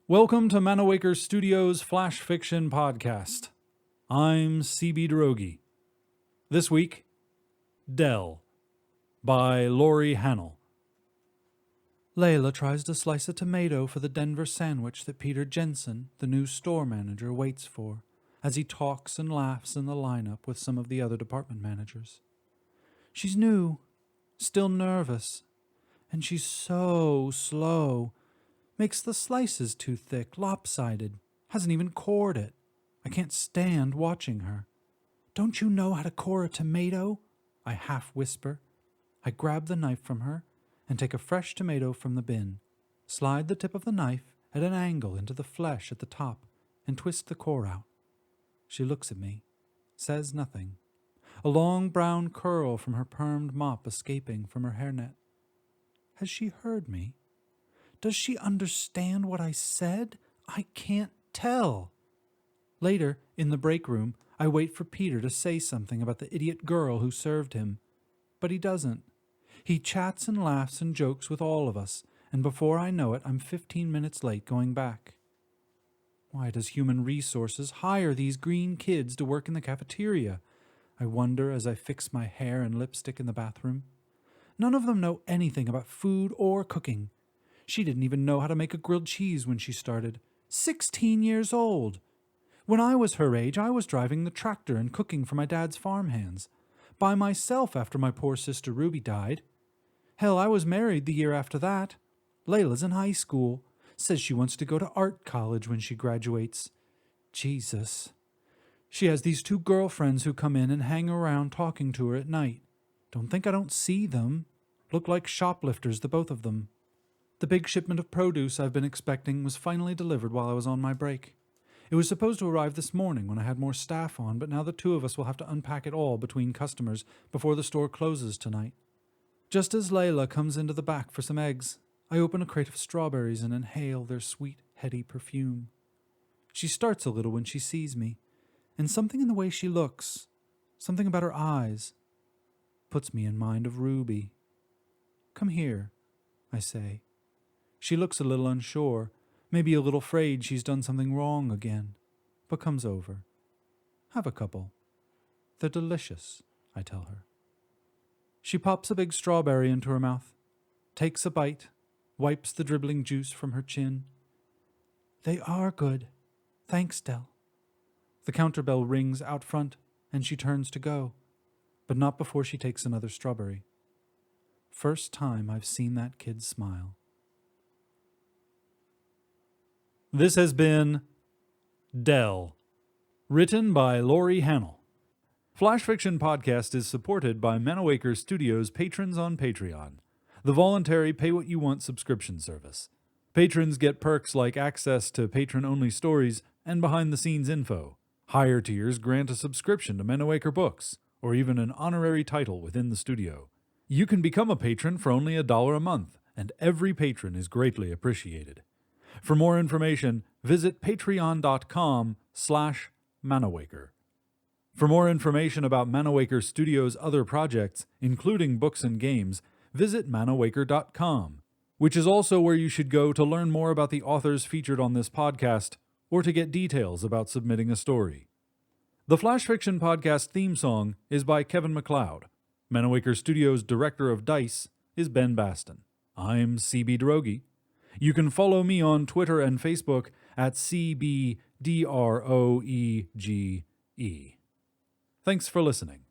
Welcome to Manawaker Studios Flash Fiction Podcast. I'm C.B. Droege. This week, Dell by Lori Hahnel. Layla tries to slice a tomato for the Denver sandwich that Peter Jensen, the new store manager, waits for, as he talks and laughs in the lineup with some of the other department managers. She's new, still nervous, and she's so slow. Makes the slices too thick, lopsided, hasn't even cored it. I can't stand watching her. Don't you know how to core a tomato? I half whisper. I grab the knife from her and take a fresh tomato from the bin, slide the tip of the knife at an angle into the flesh at the top, and twist the core out. She looks at me, says nothing, a long brown curl from her permed mop escaping from her hairnet. Has she heard me? Does she understand what I said? I can't tell. Later, in the break room, I wait for Peter to say something about the idiot girl who served him. But he doesn't. He chats and laughs and jokes with all of us, and before I know it, I'm 15 minutes late going back. Why does Human Resources hire these green kids to work in the cafeteria? I wonder as I fix my hair and lipstick in the bathroom. None of them know anything about food or cooking. She didn't even know how to make a grilled cheese when she started. 16 years old. When I was her age, I was driving the tractor and cooking for my dad's farmhands. By myself after my poor sister Ruby died. Hell, I was married the year after that. Layla's in high school. Says she wants to go to art college when she graduates. Jesus. She has these 2 girlfriends who come in and hang around talking to her at night. Don't think I don't see them. Look like shoplifters, the both of them. The big shipment of produce I've been expecting was finally delivered while I was on my break. It was supposed to arrive this morning when I had more staff on, but now the 2 of us will have to unpack it all between customers before the store closes tonight. Just as Layla comes into the back for some eggs, I open a crate of strawberries and inhale their sweet, heady perfume. She starts a little when she sees me, and something in the way she looks, something about her eyes, puts me in mind of Ruby. Come here, I say. She looks a little unsure, maybe a little afraid she's done something wrong again, but comes over. Have a couple. They're delicious, I tell her. She pops a big strawberry into her mouth, takes a bite, wipes the dribbling juice from her chin. They are good. Thanks, Dell. The counter bell rings out front, and she turns to go, but not before she takes another strawberry. First time I've seen that kid smile. This has been Dell, written by Lori Hahnel. Flash Fiction Podcast is supported by Manawaker Studios patrons on Patreon, the voluntary pay-what-you-want subscription service. Patrons get perks like access to patron-only stories and behind-the-scenes info. Higher tiers grant a subscription to Manawaker Books, or even an honorary title within the studio. You can become a patron for only $1 a month, and every patron is greatly appreciated. For more information, visit patreon.com/Manawaker. For more information about Manawaker Studios' other projects, including books and games, visit manawaker.com, which is also where you should go to learn more about the authors featured on this podcast or to get details about submitting a story. The Flash Fiction Podcast theme song is by Kevin MacLeod. Manawaker Studios' director of DICE is Ben Baston. I'm C.B. Droege. You can follow me on Twitter and Facebook at CBDROEGE. Thanks for listening.